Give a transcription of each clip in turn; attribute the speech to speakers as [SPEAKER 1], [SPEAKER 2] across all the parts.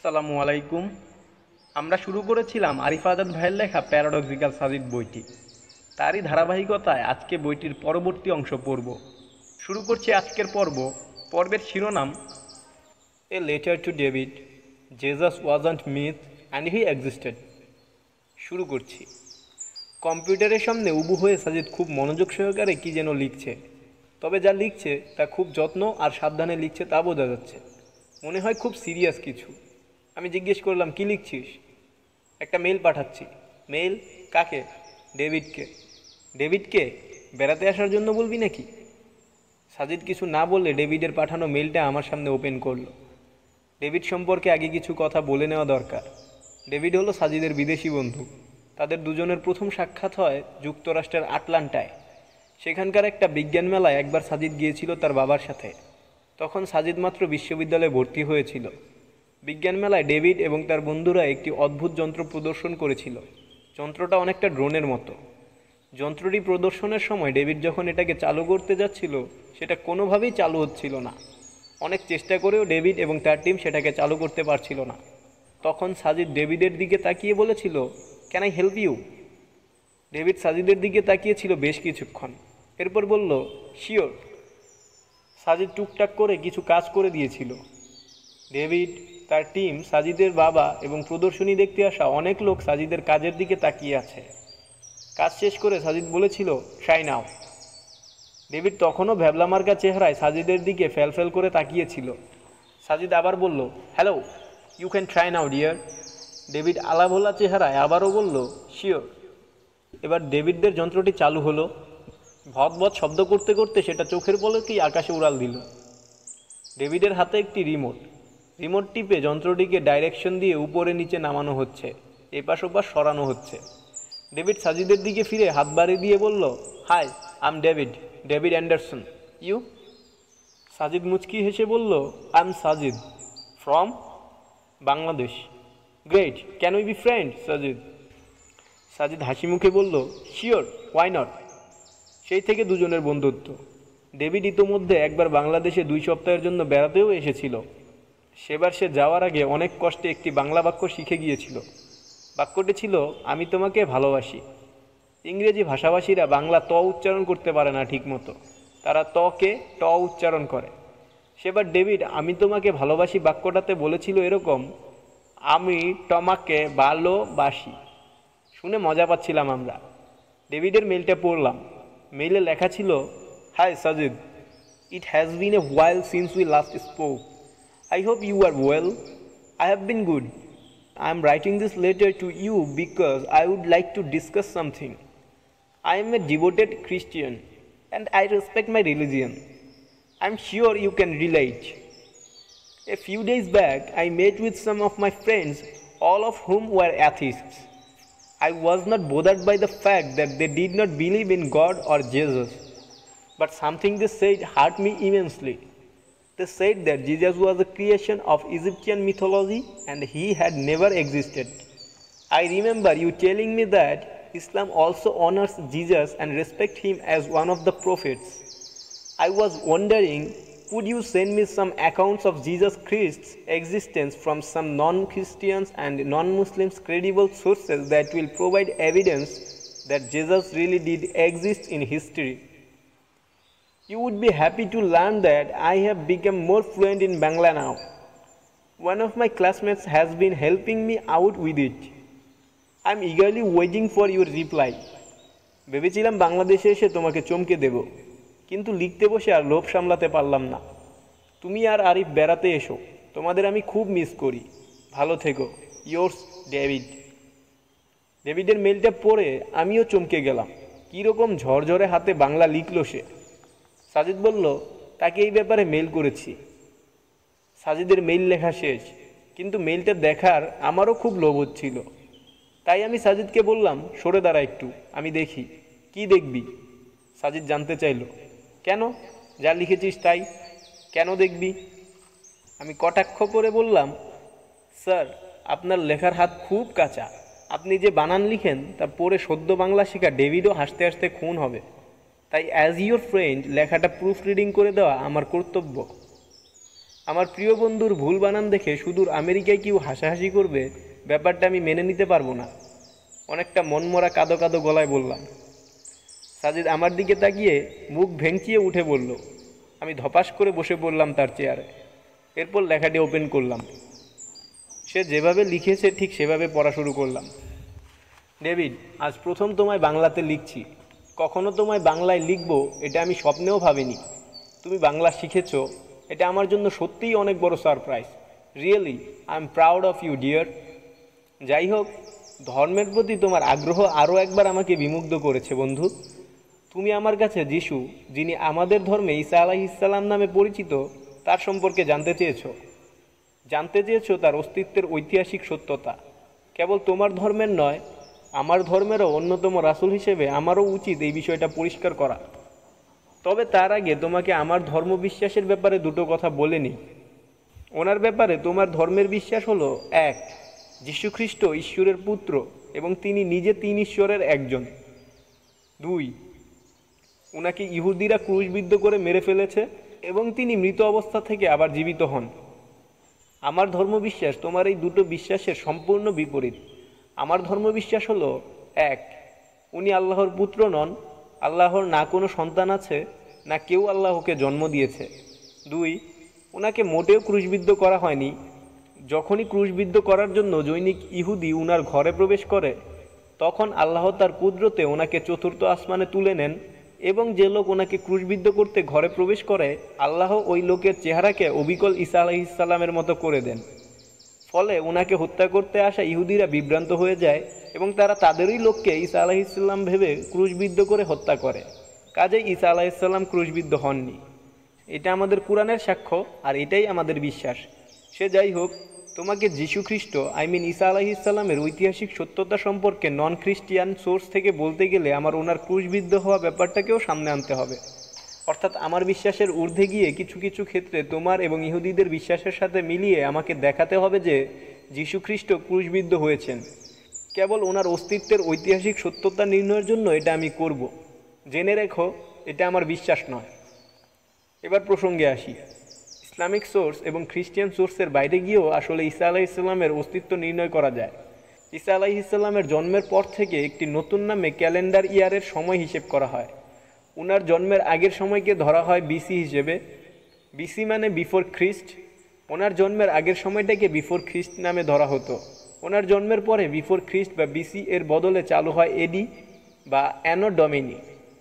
[SPEAKER 1] আসসালামু আলাইকুম। আমরা শুরু করেছিলাম আরিফ আজাদ ভাইয়ের লেখা প্যারাডক্সিক্যাল সাজিদ বইটি। তারই ধারাবাহিকতায় আজকে বইটির পরবর্তী অংশ পড়ব। শুরু করছি আজকের পর্বের শিরোনাম a letter to David, Jesus wasn't myth and he existed. শুরু করছি। কম্পিউটারের সামনে উবু হয়ে সাজিদ খুব মনোযোগ সহকারে কী যেন লিখছে, তবে যা লিখছে তা খুব যত্ন আর সাবধানে লিখছে তা বোঝা যাচ্ছে। মনে হয় খুব সিরিয়াস কিছু। আমি জিজ্ঞেস করলাম, কি লিখছিস? একটা মেইল পাঠাচ্ছি। মেইল? কাকে? ডেভিডকে। ডেভিডকে? বেড়াতে আসার জন্য বলবি নাকি? সাজিদ কিছু না বললে ডেভিডের পাঠানো মেইলটা আমার সামনে ওপেন করলো। ডেভিড সম্পর্কে আগে কিছু কথা বলে নেওয়া দরকার। ডেভিড হলো সাজিদের বিদেশি বন্ধু। তাদের দুজনের প্রথম সাক্ষাৎ হয় যুক্তরাষ্ট্রের আটলান্টায়। সেখানকার একটা বিজ্ঞান মেলায় একবার সাজিদ গিয়েছিল তার বাবার সাথে। তখন সাজিদ মাত্র বিশ্ববিদ্যালয়ে ভর্তি হয়েছিল। বিজ্ঞান মেলায় ডেভিড এবং তার বন্ধুরা একটি অদ্ভুত যন্ত্র প্রদর্শন করেছিল। যন্ত্রটা অনেকটা ড্রোনের মতো। যন্ত্রটি প্রদর্শনের সময় ডেভিড যখন এটাকে চালু করতে যাচ্ছিল, সেটা কোনোভাবেই চালু হচ্ছিল না। অনেক চেষ্টা করেও ডেভিড এবং তার টিম সেটাকে চালু করতে পারছিল না। তখন সাজিদ ডেভিডের দিকে তাকিয়ে বলেছিল, can I help you? David সাজিদের দিকে তাকিয়েছিল বেশ কিছুক্ষণ, এরপর বলল, শিওর। সাজিদ টুকটাক করে কিছু কাজ করে দিয়েছিল। ডেভিড, তার টিম, সাজিদের বাবা এবং প্রদর্শনী দেখতে আসা অনেক লোক সাজিদের কাজের দিকে তাকিয়ে আছে। কাজ শেষ করে সাজিদ বলেছিল, ট্রাই নাও। ডেভিড তখনও ভ্যাবলা মার্কা চেহারায় সাজিদের দিকে ফ্যালফ্যাল করে তাকিয়েছিল। সাজিদ আবার বলল, hello, you can try now dear. David আলাভোলা চেহারায় আবারও বলল, শিওর। এবার ডেভিডদের যন্ত্রটি চালু হলো। ভৎ শব্দ করতে করতে সেটা চোখের পলকেই আকাশে উড়াল দিল। ডেভিডের হাতে একটি রিমোট। রিমোট টিপে যন্ত্রটিকে ডাইরেকশন দিয়ে উপরে নিচে নামানো হচ্ছে, এপাশ ওপাশ সরানো হচ্ছে। ডেভিড সাজিদের দিকে ফিরে হাত বাড়িয়ে দিয়ে বলল, hi, I am David, David Anderson. You? Sajid মুচকি হেসে বলল, I am Sajid, from Bangladesh. Great, can we be friend Sajid? Sajid হাসি মুখে বলল, শিওর, ওয়াই নট। সেই থেকে দুজনের বন্ধুত্ব। ডেভিড ইতোমধ্যে একবার বাংলাদেশে 2 সপ্তাহের জন্য বেড়াতেও এসেছিল। সেবার সে যাওয়ার আগে অনেক কষ্টে একটি বাংলা বাক্য শিখে গিয়েছিল। বাক্যটি ছিল, আমি তোমাকে ভালোবাসি। ইংরেজি ভাষাভাষীরা বাংলা ত উচ্চারণ করতে পারে না ঠিকমতো, তারা তকে ট উচ্চারণ করে। সেবার ডেভিড আমি তোমাকে ভালোবাসি বাক্যটাতে বলেছিল এরকম, আমি তোমাকে ভালোবাসি। শুনে মজা পাচ্ছিলাম আমরা। ডেভিডের মেইলটা পড়লাম। মেইলে লেখা ছিল, hi Sajid, it has been a while since we last spoke. I hope you are well. I have been good. I am writing this letter to you because I would like to discuss something. I am a devoted Christian and I respect my religion. I am sure you can relate. A few days back, I met with some of my friends, all of whom were atheists. I was not bothered by the fact that they did not believe in God or Jesus, but something they said hurt me immensely. They said that Jesus was a creation of Egyptian mythology and he had never existed. I remember you telling me that Islam also honors Jesus and respects him as one of the prophets. I was wondering, could you send me some accounts of Jesus Christ's existence from some non-Christians and non-Muslims credible sources that will provide evidence that Jesus really did exist in history? You would be happy to learn that I have become more fluent in Bangla now. One of my classmates has been helping me out with it. I am eagerly waiting for your reply. ভেবেছিলাম বাংলাদেশে এসে তোমাকে চমকে দেব, কিন্তু লিখতে বসে আর লোভ সামলাতে পারলাম না। তুমি আর আরিফ বেড়াতে এসো, তোমাদের আমি খুব মিস করি। ভালো থেকো, ইয়োর্স ডেভিড। ডেভিডের মেলটা পড়ে আমিও চমকে গেলাম। কীরকম ঝরঝরে হাতে বাংলা লিখল সে। সাজিদ বলল, তাকে এই ব্যাপারে মেইল করেছি। সাজিদের মেইল লেখা শেষ, কিন্তু মেইলটা দেখার আমারও খুব লোভ হচ্ছিল। তাই আমি সাজিদকে বললাম, সরে দাঁড়া একটু, আমি দেখি। কি দেখবি? সাজিদ জানতে চাইল। কেন? যা লিখেছিস তাই। কেন দেখবি? আমি কটাক্ষ করে বললাম, স্যার, আপনার লেখার হাত খুব কাঁচা। আপনি যে বানান লিখেন তা পড়ে সদ্য বাংলা শেখা ডেভিডও হাসতে হাসতে খুন হবে। তাই অ্যাজ ইউর ফ্রেন্ড লেখাটা প্রুফ রিডিং করে দেওয়া আমার কর্তব্য। আমার প্রিয় বন্ধুর ভুল বানান দেখে সুদূর আমেরিকায় কেউ হাসাহাসি করবে, ব্যাপারটা আমি মেনে নিতে পারবো না। অনেকটা মনমরা কাঁদো কাঁদো গলায় বললাম। সাজিদ আমার দিকে তাকিয়ে মুখ ভেঙচিয়ে উঠে বলল। আমি ধপাস করে বসে পড়লাম তার চেয়ারে। এরপর লেখাটি ওপেন করলাম। সে যেভাবে লিখেছে ঠিক সেভাবে পড়া শুরু করলাম। ডেভিড, আজ প্রথম তোমায় বাংলাতে লিখছি। কখনো তোমায় বাংলায় লিখব এটা আমি স্বপ্নেও ভাবিনি। তুমি বাংলা শিখেছ, এটা আমার জন্য সত্যিই অনেক বড় surprise. Really I am proud of you dear. যাই হোক, ধর্মের প্রতি তোমার আগ্রহ আরও একবার আমাকে বিমুগ্ধ করেছে বন্ধু। তুমি আমার কাছে যিশু, যিনি আমাদের ধর্মে ঈসা আলাইহিসসালাম নামে পরিচিত, তার সম্পর্কে জানতে চেয়েছো তার অস্তিত্বের ঐতিহাসিক সত্যতা। কেবল তোমার ধর্মের নয়, আমার ধর্মেরও অন্যতম রাসূল হিসেবে আমারও উচিত এই বিষয়টা পরিষ্কার করা। তবে তার আগে তোমাকে আমার ধর্মবিশ্বাসের ব্যাপারে দুটো কথা বলে নিই। ওনার ব্যাপারে তোমার ধর্মের বিশ্বাস হলো 1, যীশুখ্রিস্ট ঈশ্বরের পুত্র এবং তিনি নিজে 3 ঈশ্বরের একজন। 2, ওনাকে ইহুদিরা ক্রুশবিদ্ধ করে মেরে ফেলেছে এবং তিনি মৃত অবস্থা থেকে আবার জীবিত হন। আমার ধর্মবিশ্বাস তোমার এই দুটো বিশ্বাসের সম্পূর্ণ বিপরীত। আমার ধর্মবিশ্বাস হলো 1, উনি আল্লাহর পুত্র নন, আল্লাহর না কোনো সন্তান আছে, না কেউ আল্লাহকে জন্ম দিয়েছে। 2, ওনাকে মোটেও ক্রুশবিদ্ধ করা হয়নি। যখনই ক্রুশবিদ্ধ করার জন্য জৈনিক ইহুদি উনার ঘরে প্রবেশ করে, তখন আল্লাহ তার কুদরতে ওনাকে 4র্থ আসমানে তুলে নেন এবং যে লোক ওনাকে ক্রুশবিদ্ধ করতে ঘরে প্রবেশ করে, আল্লাহ ওই লোকের চেহারাকে অবিকল ঈসা আলাইহিসসালামের মতো করে দেন। ফলে ওনাকে হত্যা করতে আসা ইহুদিরা বিভ্রান্ত হয়ে যায় এবং তারা তাদেরই লোককে ঈসা আলাইহিসসালাম ভেবে ক্রুশবিদ্ধ করে হত্যা করে। কাজেই ঈসা আলাইহিসসালাম ক্রুশবিদ্ধ হননি। এটা আমাদের কুরআনের সাক্ষ্য, আর এটাই আমাদের বিশ্বাস। সে যাই হোক, তোমাকে যীশুখ্রিস্ট ঈসা আলাইহিসসালামের ঐতিহাসিক সত্যতা সম্পর্কে নন খ্রিস্টিয়ান সোর্স থেকে বলতে গেলে আমার ওনার ক্রুশবিদ্ধ হওয়া ব্যাপারটাকেও সামনে আনতে হবে। অর্থাৎ আমার বিশ্বাসের ঊর্ধ্বে গিয়ে কিছু কিছু ক্ষেত্রে তোমার এবং ইহুদিদের বিশ্বাসের সাথে মিলিয়ে আমাকে দেখাতে হবে যে যীশুখ্রিস্ট ক্রুশবিদ্ধ হয়েছেন। কেবল ওনার অস্তিত্বের ঐতিহাসিক সত্যতা নির্ণয়ের জন্য এটা আমি করব। জেনে রেখো, এটা আমার বিশ্বাস নয়। এবার প্রসঙ্গে আসি। ইসলামিক সোর্স এবং খ্রিস্টিয়ান সোর্সের বাইরে গিয়েও আসলে ঈসা আলাইহিসসালামের অস্তিত্ব নির্ণয় করা যায়। ঈসা আলাইহিসসালামের জন্মের পর থেকে একটি নতুন নামে ক্যালেন্ডার ইয়ারের সময় হিসেব করা হয়। উনার জন্মের আগের সময়কে ধরা হয় বিসি হিসেবে। বিসি মানে বিফোর খ্রিস্ট। ওনার জন্মের আগের সময়টাকে বিফোর খ্রিস্ট নামে ধরা হতো। ওনার জন্মের পরে বিফোর খ্রিস্ট বা বিসি এর বদলে চালু হয় এডি বা অ্যানো ডমিনি।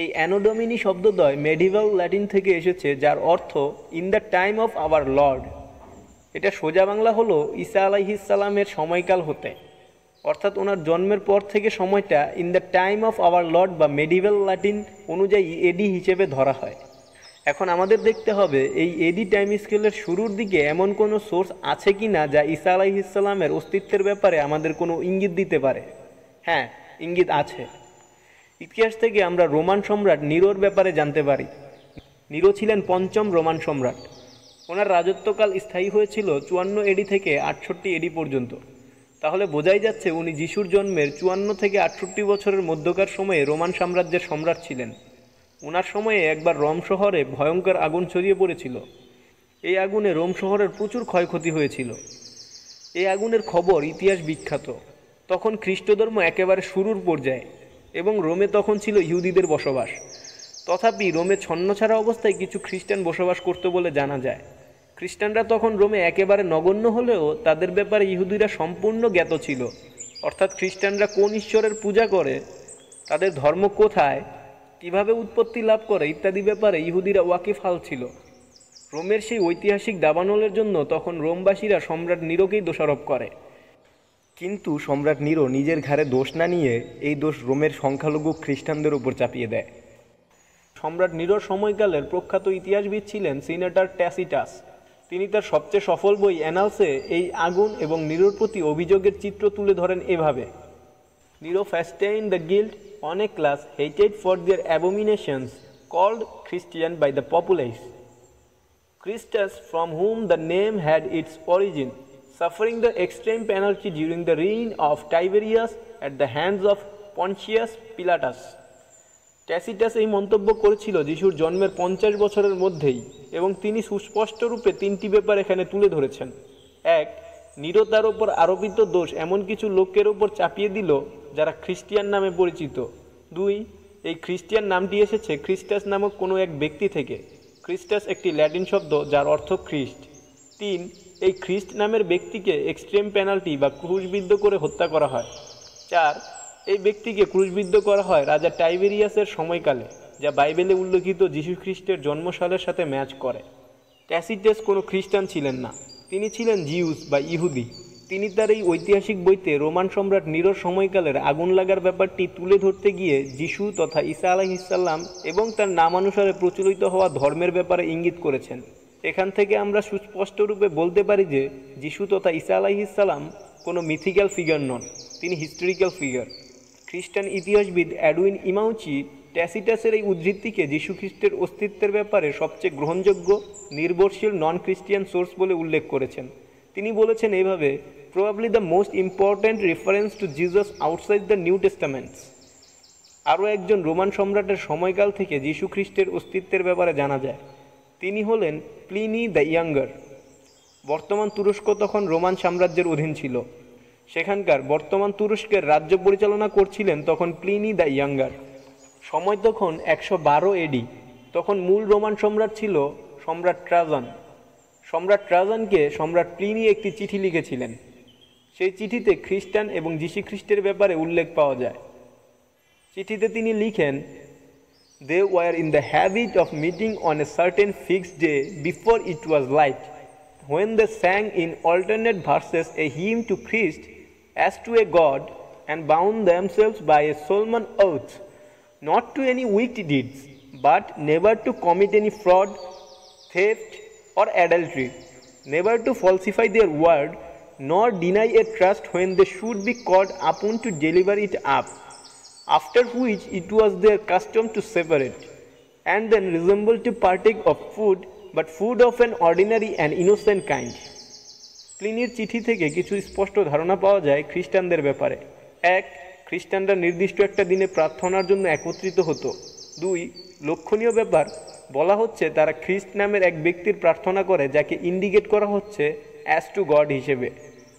[SPEAKER 1] এই অ্যানো ডমিনি শব্দদ্বয় মেডিভাল ল্যাটিন থেকে এসেছে, যার অর্থ in the time of our Lord. এটা সোজা বাংলা হলো ঈসা আলাইহিসসালামের সময়কাল হতে, অর্থাৎ ওনার জন্মের পর থেকে সময়টা in the time of our Lord বা মেডিভাল ল্যাটিন অনুযায়ী এডি হিসেবে ধরা হয়। এখন আমাদের দেখতে হবে এই এডি টাইম স্কেলের শুরুর দিকে এমন কোনো সোর্স আছে কি না যা ঈসা আলাইহিসসালামের অস্তিত্বের ব্যাপারে আমাদের কোনো ইঙ্গিত দিতে পারে। হ্যাঁ, ইঙ্গিত আছে। ইতিহাস থেকে আমরা রোমান সম্রাট নিরোর ব্যাপারে জানতে পারি। নিরো ছিলেন 5ম রোমান সম্রাট। ওনার রাজত্বকাল স্থায়ী হয়েছিল 54 এডি থেকে 68 এডি পর্যন্ত। তাহলে বোঝাই যাচ্ছে উনি যিশুর জন্মের 54 থেকে 68 বছরের মধ্যকার সময়ে রোমান সাম্রাজ্যের সম্রাট ছিলেন। ওনার সময়ে একবার রোম শহরে ভয়ঙ্কর আগুন ছড়িয়ে পড়েছিল। এই আগুনে রোম শহরের প্রচুর ক্ষয়ক্ষতি হয়েছিল। এই আগুনের খবর ইতিহাস বিখ্যাত। তখন খ্রিস্টধর্ম একেবারে শুরুর পর্যায়ে এবং রোমে তখন ছিল ইহুদিদের বসবাস। তথাপি রোমে ছন্নছাড়া অবস্থায় কিছু খ্রিস্টান বসবাস করত বলে জানা যায়। খ্রিস্টানরা তখন রোমে একেবারে নগণ্য হলেও তাদের ব্যাপারে ইহুদিরা সম্পূর্ণ জ্ঞাত ছিল। অর্থাৎ খ্রিস্টানরা কোন ঈশ্বরের পূজা করে, তাদের ধর্ম কোথায়, কিভাবে উৎপত্তি লাভ করে ইত্যাদি ব্যাপারে ইহুদিরা ওয়াকিফহাল ছিল। রোমের সেই ঐতিহাসিক দাবানলের জন্য তখন রোমবাসীরা সম্রাট নিরোকেই দোষারোপ করে। কিন্তু সম্রাট নিরো নিজের ঘাড়ে দোষ না নিয়ে এই দোষ রোমের সংখ্যালঘু খ্রিস্টানদের উপর চাপিয়ে দেয়। সম্রাট নিরোর সময়কালের প্রখ্যাত ইতিহাসবিদ ছিলেন সিনেটর ট্যাসিটাস। তিনি তার সবচেয়ে সফল বই অ্যানালসে এই আগুন এবং নিরোর প্রতি অভিযোগের চিত্র তুলে ধরেন এভাবে: Nero fastened the guilt on a class hated for their abominations called Christian by the populace. Christus, from whom the name had its origin, suffering the extreme penalty during the reign of Tiberius at the hands of Pontius Pilatus. Tacitus এই মন্তব্য করেছিল যিশুর জন্মের 50 বছরের মধ্যেই এবং তিনি সুস্পষ্ট রূপে তিনটি ব্যাপার এখানে তুলে ধরেছেন। এক, নিরতার ওপর আরোপিত দোষ এমন কিছু লোকের ওপর চাপিয়ে দিল যারা খ্রিস্টিয়ান নামে পরিচিত। দুই, এই খ্রিস্টিয়ান নামটি এসেছে খ্রিস্টাস নামক কোনো এক ব্যক্তি থেকে। খ্রিস্টাস একটি ল্যাটিন শব্দ যার অর্থ খ্রিস্ট। তিন, এই খ্রিস্ট নামের ব্যক্তিকে এক্সট্রিম পেনাল্টি বা ক্রুশবিদ্ধ করে হত্যা করা হয়। চার, এই ব্যক্তিকে ক্রুশবিদ্ধ করা হয় রাজা টাইবেরিয়াসের সময়কালে, যা বাইবেলে উল্লেখিত যীশু খ্রিস্টের জন্মসালের সাথে ম্যাচ করে। ট্যাসিটাস কোনো খ্রিস্টান ছিলেন না, তিনি ছিলেন জিউস বা ইহুদি। তিনি তার এই ঐতিহাসিক বইতে রোমান সম্রাট নিরোর সময়কালের আগুন লাগার ব্যাপারটি তুলে ধরতে গিয়ে যিশু তথা ঈসা আলাইহিসসালাম এবং তার নামানুসারে প্রচলিত হওয়া ধর্মের ব্যাপারে ইঙ্গিত করেছেন। এখান থেকে আমরা সুস্পষ্ট রূপে বলতে পারি যে যিশু তথা ঈসা আলাইহিসসালাম কোনো মিথিক্যাল ফিগার নন, তিনি হিস্টোরিক্যাল ফিগার। খ্রিস্টান ইতিহাসবিদ এডউইন ইমাউচি ট্যাসিটাসের এই উদ্ধৃতিকে যীশু খ্রিস্টের অস্তিত্বের ব্যাপারে সবচেয়ে গ্রহণযোগ্য নির্ভরশীল নন খ্রিস্টিয়ান সোর্স বলে উল্লেখ করেছেন। তিনি বলেছেন এইভাবে, probably the most important reference to Jesus outside the New Testaments. আরও একজন রোমান সম্রাটের সময়কাল থেকে যীশু খ্রিস্টের অস্তিত্বের ব্যাপারে জানা যায়। তিনি হলেন প্লিনি দ্য ইয়াঙ্গার। বর্তমান তুরস্ক তখন রোমান সাম্রাজ্যের অধীন ছিল। সেখানকার বর্তমান তুরস্কের রাজ্য পরিচালনা করছিলেন তখন প্লিনি দ্য ইয়াঙ্গার। সময় তখন 112 এডি। তখন মূল রোমান সম্রাট ছিল সম্রাট ট্রাজান। সম্রাট ট্রাজানকে সম্রাট প্লিনি একটি চিঠি লিখেছিলেন। সেই চিঠিতে খ্রিস্টান এবং যীশু খ্রিস্টের ব্যাপারে উল্লেখ পাওয়া যায়। চিঠিতে তিনি লিখেন, They were in the habit of meeting on a certain fixed day before it was light, when they sang in alternate verses a hymn to Christ as to a God, and bound themselves by a solemn oath, not to any wicked deeds, but never to commit any fraud, theft, or adultery, never to falsify their word, nor deny a trust when they should be called upon to deliver it up. After which it was their custom to separate, and then resemble to partake of food, but food of an ordinary and innocent kind. প্লিনির চিঠি থেকে কিছু স্পষ্ট ধারণা পাওয়া যায় খ্রিস্টানদের ব্যাপারে। এক, খ্রিস্টানরা নির্দিষ্ট একটা দিনে প্রার্থনার জন্য একত্রিত হতো। দুই, লক্ষণীয় ব্যাপার, বলা হচ্ছে তারা খ্রিস্ট নামের এক ব্যক্তির প্রার্থনা করে যাকে ইন্ডিকেট করা হচ্ছে অ্যাজ টু গড হিসেবে।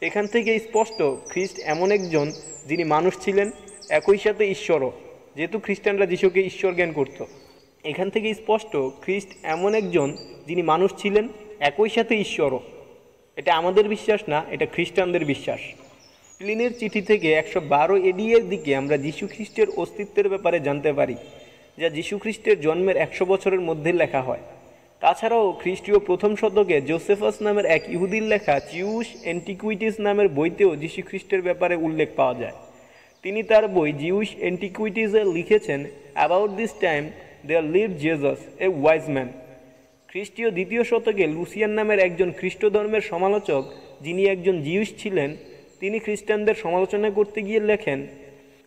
[SPEAKER 1] এখান থেকে স্পষ্ট খ্রিস্ট এমন একজন যিনি মানুষ ছিলেন, একই সাথে ঈশ্বরও, যেহেতু খ্রিস্টানরা যিশুকে ঈশ্বর জ্ঞান করত। এখান থেকে স্পষ্ট খ্রিস্ট এমন একজন যিনি মানুষ ছিলেন, একই সাথে ঈশ্বরও। এটা আমাদের বিশ্বাস না, এটা খ্রিস্টানদের বিশ্বাস। প্লিনের চিঠি থেকে 112 এডি এর দিকে আমরা যীশু খ্রিস্টের অস্তিত্বের ব্যাপারে জানতে পারি, যা যীশু খ্রিস্টের জন্মের 100 বছরের মধ্যে লেখা হয়। তাছাড়াও খ্রিস্টীয় প্রথম শতকে জোসেফাস নামের এক ইহুদির লেখা জিউস এন্টিকুইটিস নামের বইতেও যীশু খ্রিস্টের ব্যাপারে উল্লেখ পাওয়া যায়। তিনি তার বই জিউস এন্টিকুইটিসে লিখেছেন, about this time there lived Jesus a wise man. খ্রিস্টীয় দ্বিতীয় শতকে লুসিয়ান নামের একজন খ্রিস্ট ধর্মের সমালোচক, যিনি একজন জিউস ছিলেন, তিনি খ্রিস্টানদের সমালোচনা করতে গিয়ে লেখেন,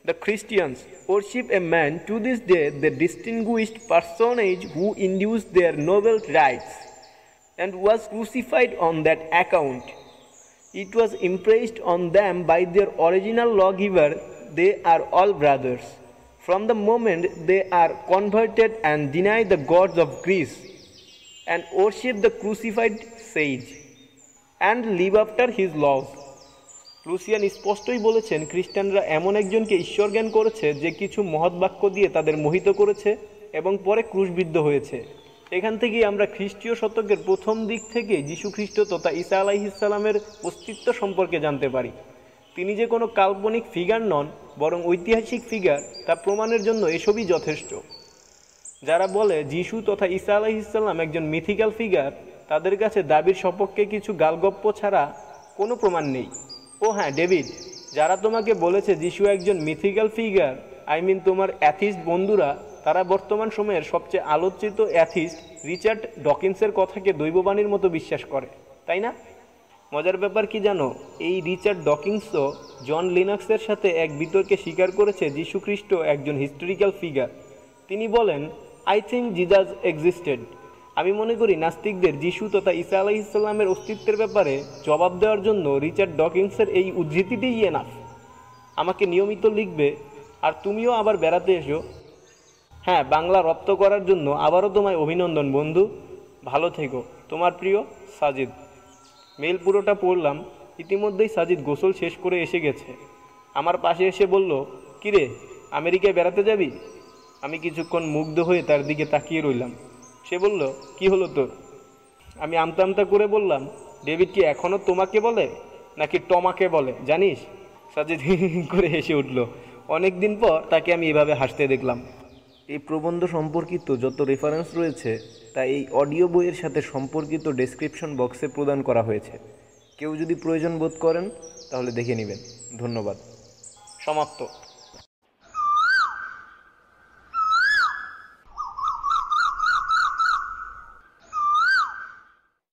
[SPEAKER 1] The Christians worship a man to this day, the distinguished personage who induced their noble rights and was crucified on that account. It was impressed on them by their original lawgiver, they are all brothers. From the moment they are converted and deny the gods of Greece and worship the crucified sage and live after his laws. Lucian স্পষ্টই বলেছেন খ্রিস্টানরা এমন একজনকে ঈশ্বর জ্ঞান করেছে যে কিছু মহৎ বাক্য দিয়ে তাদের মোহিত করেছে এবং পরে ক্রুশবিদ্ধ হয়েছে। এখান থেকেই আমরা খ্রিস্টীয় শতকের প্রথম দিক থেকে যীশু খ্রিস্ট তথা ঈসা আলাইহিসসালামের অস্তিত্ব সম্পর্কে জানতে পারি। তিনি যে কোনো কাল্পনিক ফিগার নন, বরং ঐতিহাসিক ফিগার, তা প্রমাণের জন্য এসবই যথেষ্ট। যারা বলে যীশু তথা ঈসা আলাইহিসসালাম একজন মিথিক্যাল ফিগার, তাদের কাছে দাবির সপক্ষে কিছু গালগপ্প ছাড়া কোনো প্রমাণ নেই। ও হ্যাঁ ডেভিড, যারা তোমাকে বলেছে যিশু একজন মিথিক্যাল ফিগার, তোমার অ্যাথিস্ট বন্ধুরা, তারা বর্তমান সময়ের সবচেয়ে আলোচিত অ্যাথিস্ট রিচার্ড ডকিন্সের কথাকে দৈববাণীর মতো বিশ্বাস করে, তাই না? মজার ব্যাপার কি জানো, এই রিচার্ড ডকিন্সও জন লিনক্সের সাথে এক বিতর্কে স্বীকার করেছে যীশু খ্রিস্ট একজন হিস্টোরিক্যাল ফিগার। তিনি বলেন, আই থিঙ্ক জিজাস এক্সিস্টেড। আমি মনে করি নাস্তিকদের যিশু তথা ঈসা আলাইহিসসালামের অস্তিত্বের ব্যাপারে জবাব দেওয়ার জন্য রিচার্ড ডকিন্সের এই উদ্ধৃতিটিই এনাফ। আমাকে নিয়মিত লিখবে, আর তুমিও আবার বেড়াতে এসো। হ্যাঁ, বাংলা রপ্ত করার জন্য আবারও তোমায় অভিনন্দন বন্ধু। ভালো থেকো, তোমার প্রিয় সাজিদ। মেল পুরোটা পড়লাম। ইতিমধ্যেই সাজিদ গোসল শেষ করে এসে গেছে। আমার পাশে এসে বলল, কিরে, আমেরিকায় বেড়াতে যাবি? আমি কিছুক্ষণ মুগ্ধ হয়ে তার দিকে তাকিয়ে রইলাম। সে বলল, কি হলো তোর? আমি আমতা আমতা করে বললাম, ডেভিড কি এখনও তোমাকে বলে নাকি টমাকে বলে জানিস? সাজিদ হি হি হি করে হেসে উঠল। অনেক দিন পর তাকে আমি এভাবে হাসতে দেখলাম। এই প্রবন্ধ সম্পর্কিত যত রেফারেন্স রয়েছে তা এই অডিও বইয়ের সাথে সম্পর্কিত ডেসক্রিপশন বক্সে প্রদান করা হয়েছে। কেউ যদি প্রয়োজন বোধ করেন তাহলে দেখে নেবেন। ধন্যবাদ। সমাপ্ত।